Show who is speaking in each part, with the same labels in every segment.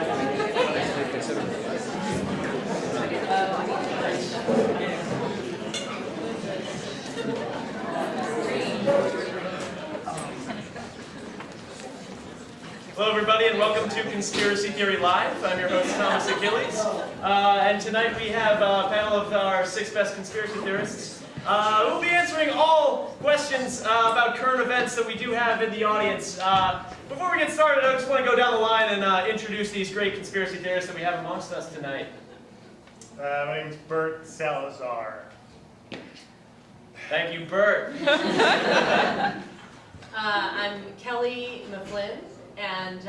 Speaker 1: Hello everybody and welcome to Conspiracy Theory Live. I'm your host Thomas Achilles. And tonight we have a panel of our 6 best conspiracy theorists. We'll be answering all questions about current events that we do have in the audience. Before we get started, I just want to go down the line and introduce these great conspiracy theorists that we have amongst us tonight.
Speaker 2: My name is Bert Salazar.
Speaker 1: Thank you, Bert.
Speaker 3: I'm Kelly McFlynn, and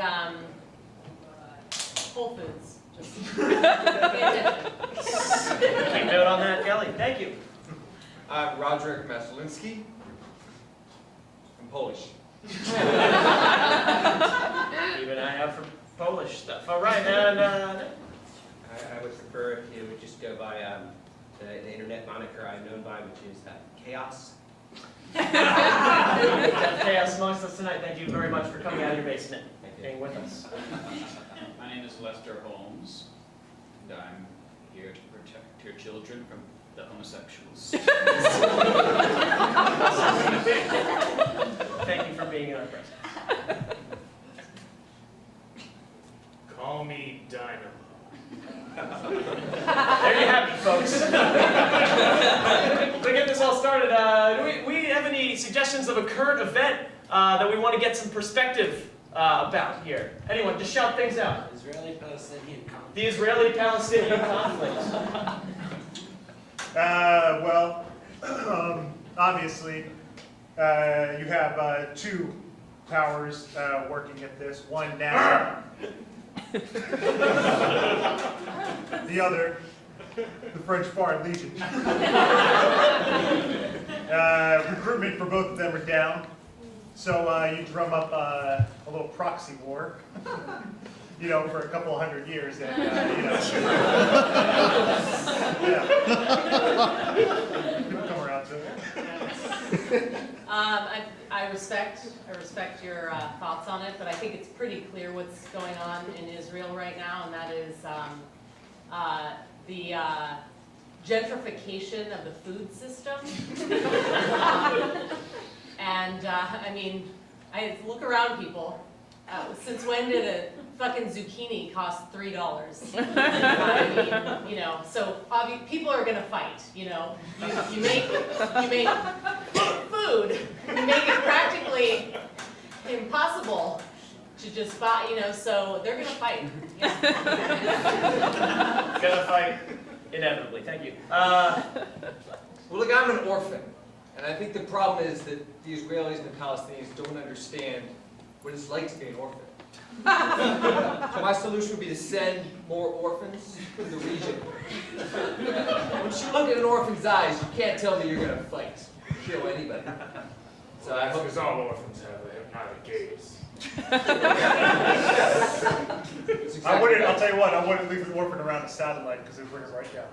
Speaker 3: Whole Foods. Just pay attention.
Speaker 1: Take note on that, Kelly. Thank you.
Speaker 4: I'm Roderick Maslinski. I'm Polish.
Speaker 1: Keep an eye out for Polish stuff. All right, and
Speaker 5: I would prefer if you would just go by the internet moniker I'm known by, which is Chaos.
Speaker 1: chaos amongst us tonight. Thank you very much for coming out of your basement and being with us.
Speaker 6: My name is Lester Holmes, and I'm here to protect your children from the homosexuals.
Speaker 1: Thank you for being in our presence.
Speaker 2: Call me Dynamo.
Speaker 1: There you have it, folks. To get this all started, do we have any suggestions of a current event that we want to get some perspective about here? Anyone, just shout things out.
Speaker 5: Israeli-Palestinian conflict.
Speaker 1: The Israeli-Palestinian conflict.
Speaker 2: Well, obviously, you have 2 powers working at this. One, NASA. The other, the French Foreign Legion. Recruitment for both of them are down. So you drum up a little proxy war, you know, for a couple 100 years, and you know, yeah, people come around to it.
Speaker 3: I respect your thoughts on it, but I think it's pretty clear what's going on in Israel right now, and that is the gentrification of the food system. I mean, I look around people. Since when did a fucking zucchini cost $3? I mean, you know, so people are gonna fight. You know, you make food, you make it practically impossible to just buy. You know, so they're gonna fight. Yeah.
Speaker 1: Gonna fight inevitably. Thank you.
Speaker 4: Well, look, I'm an orphan. And I think the problem is that the Israelis and the Palestinians don't understand what it's like to be an orphan. So my solution would be to send more orphans to the region. Once you look at an orphan's eyes, you can't tell me you're going to fight, kill anybody. So I hope
Speaker 2: Because all orphans have a hypnotic gaze.
Speaker 4: exactly
Speaker 2: I wouldn't. I'll
Speaker 4: right.
Speaker 2: tell you what. I wouldn't leave an orphan around a satellite because it'd bring it right down.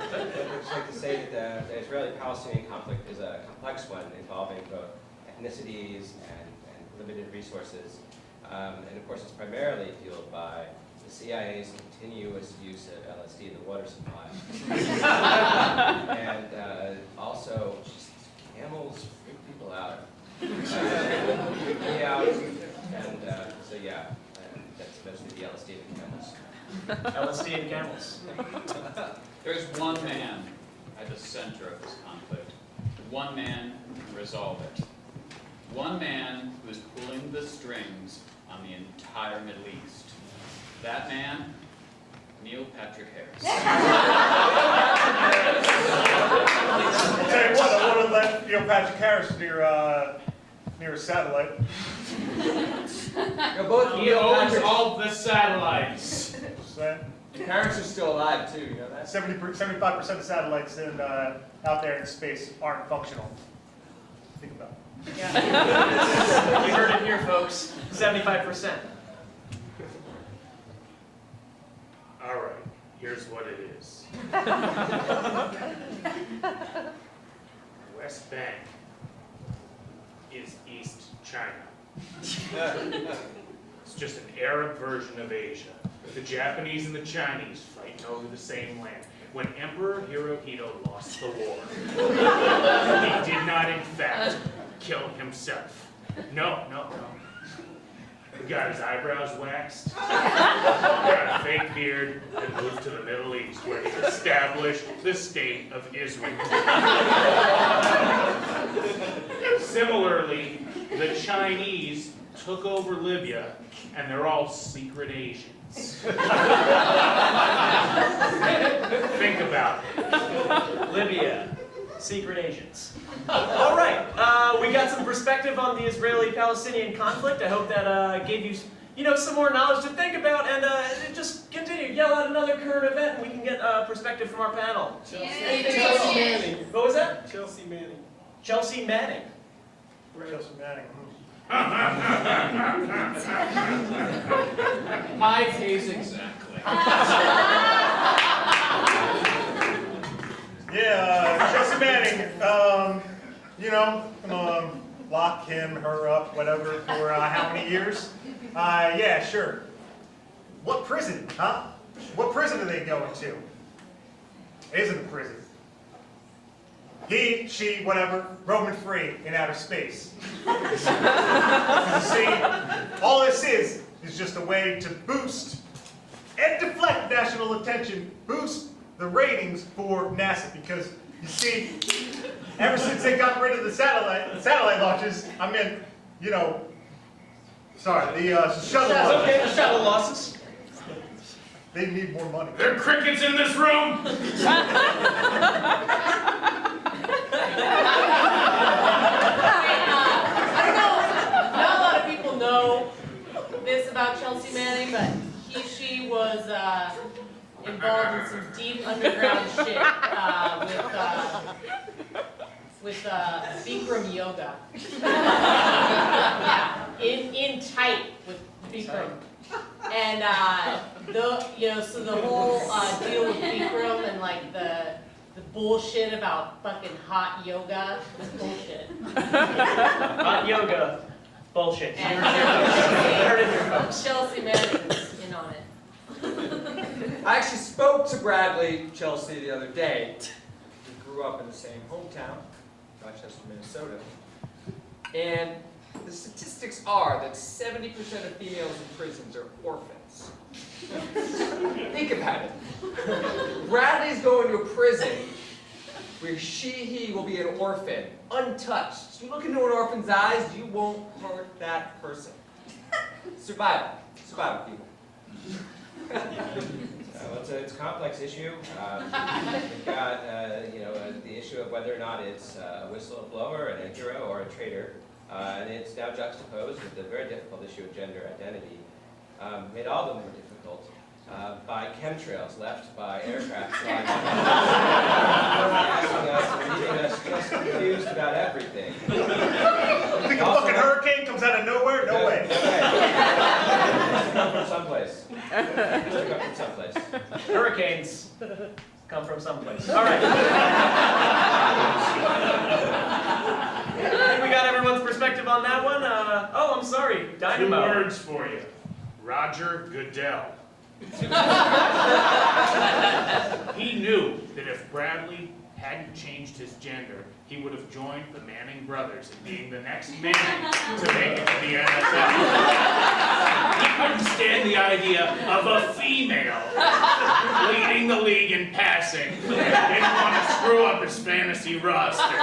Speaker 5: I'd just like to say that the Israeli-Palestinian conflict is a complex one involving both ethnicities and limited resources. And of course, it's primarily fueled by the CIA's continuous use of LSD in the water supply. And also, just camels freak people out. Freak me out. And so yeah, that's mostly the LSD and camels.
Speaker 1: LSD and camels.
Speaker 6: There's one man at the center of this conflict. One man who can resolve it. One man who is pulling the strings on the entire Middle East. That man, Neil Patrick Harris.
Speaker 2: I'll tell you what. I would have let Patrick Harris near a satellite.
Speaker 4: You're both
Speaker 6: He
Speaker 4: Neil
Speaker 6: owns
Speaker 4: Patrick.
Speaker 6: all the satellites.
Speaker 2: Just saying.
Speaker 4: Your parents are still alive too, you know that?
Speaker 2: 75% of satellites out there in space aren't functional. Think about it.
Speaker 1: Yeah. You heard it here, folks. 75%.
Speaker 2: All right, here's what it is. West Bank is East
Speaker 7: China. It's just an Arab version of Asia. The Japanese and the Chinese fighting over the same land. When Emperor Hirohito lost the war, he did not, in fact, kill himself. No. He got his eyebrows waxed, got a fake beard, and moved to the Middle East, where he established the State of Israel. Similarly, the Chinese took over Libya, and they're all secret Asians. Think about it.
Speaker 1: Libya, secret agents. All right, we got some perspective on the Israeli-Palestinian conflict. I hope that gave you, some more knowledge to think about, and just continue, yell out another current event, and we can get perspective from our panel.
Speaker 2: Chelsea Manning.
Speaker 1: What was that?
Speaker 2: Chelsea Manning.
Speaker 1: Chelsea Manning.
Speaker 2: Chelsea Manning.
Speaker 6: My case exactly.
Speaker 2: Yeah, Chelsea Manning, lock him, her up, whatever, for how many years? Yeah, sure. What prison, huh? What prison are they going to? It isn't a prison. He, she, whatever, roaming free in outer space. You see, all this is just a way to boost and deflect national attention, boost the ratings for NASA, because you see, ever since they got rid of the satellite launches, the shuttle
Speaker 1: That's
Speaker 2: launches,
Speaker 1: okay, the shuttle losses.
Speaker 2: they need more money.
Speaker 7: There are crickets in this room!
Speaker 3: I don't know, not a lot of people know this about Chelsea Manning, but she was involved in some deep underground shit with Bikram yoga. Yeah, in tight with Bikram. And so the whole deal with Bikram and like the bullshit about fucking hot yoga was bullshit.
Speaker 1: Hot yoga, bullshit.
Speaker 3: And
Speaker 1: Heard it here, folks.
Speaker 3: Chelsea Manning was in on it.
Speaker 4: I actually spoke to Bradley Chelsea the other day. We grew up in the same hometown, Rochester, Minnesota. And the statistics are that 70% of females in prisons are orphans. Think about it. Bradley's going to a prison where he will be an orphan, untouched. You look into an orphan's eyes, you won't hurt that person. Survival, people.
Speaker 5: Well, it's a complex issue. We've got the issue of whether or not it's a whistleblower and a hero or a traitor. And it's now juxtaposed with the very difficult issue of gender identity, made all the more difficult by chemtrails left by aircraft flying asking us and leaving us just confused about everything.
Speaker 2: You think a fucking hurricane comes out of nowhere? No way.
Speaker 5: It come from someplace. Come from someplace.
Speaker 1: Hurricanes come from someplace. All right. I think we got everyone's perspective on that one. I'm sorry, Dynamo.
Speaker 7: 2 words for you. Roger Goodell. He knew that if Bradley hadn't changed his gender, he would have joined the Manning brothers in being the next Manning to make it to the NFL. He couldn't stand the idea of a female leading the league in passing. Didn't want to screw up his fantasy roster.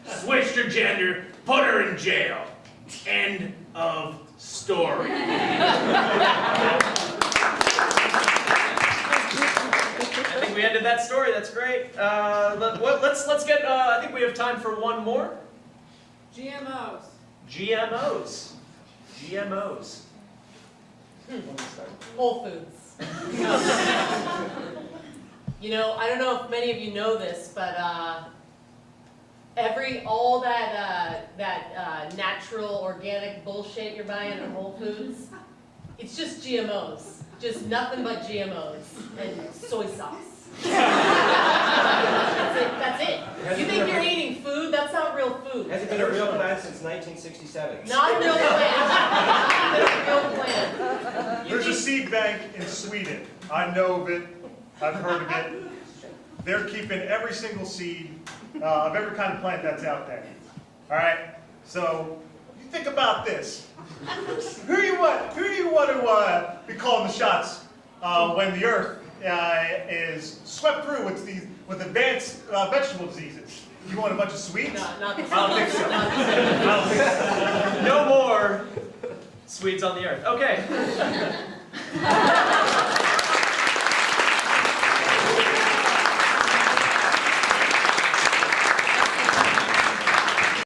Speaker 7: Switched her gender, put her in jail. End of story.
Speaker 1: I think we ended that story. That's great. Let's get. I think we have time for one more.
Speaker 3: GMOs.
Speaker 1: GMOs.
Speaker 3: Whole Foods. I don't know if many of you know this, but all that natural organic bullshit you're buying at Whole Foods, it's just GMOs. Just nothing but GMOs and soy sauce. That's it. You think you're eating food? That's not real food.
Speaker 5: Has it been a real plan since 1967?
Speaker 3: Not a real plan. Not a real plan.
Speaker 2: There's a seed bank in Sweden. I know of it. I've heard of it. They're keeping every single seed of every kind of plant that's out there. All right. So you think about this. Who do you want to be calling the shots when the earth is swept through with advanced vegetable diseases? You want a bunch of Swedes?
Speaker 3: Not the
Speaker 2: I don't think so.
Speaker 3: Not the
Speaker 2: I don't think so.
Speaker 1: No more Swedes on the earth. Okay.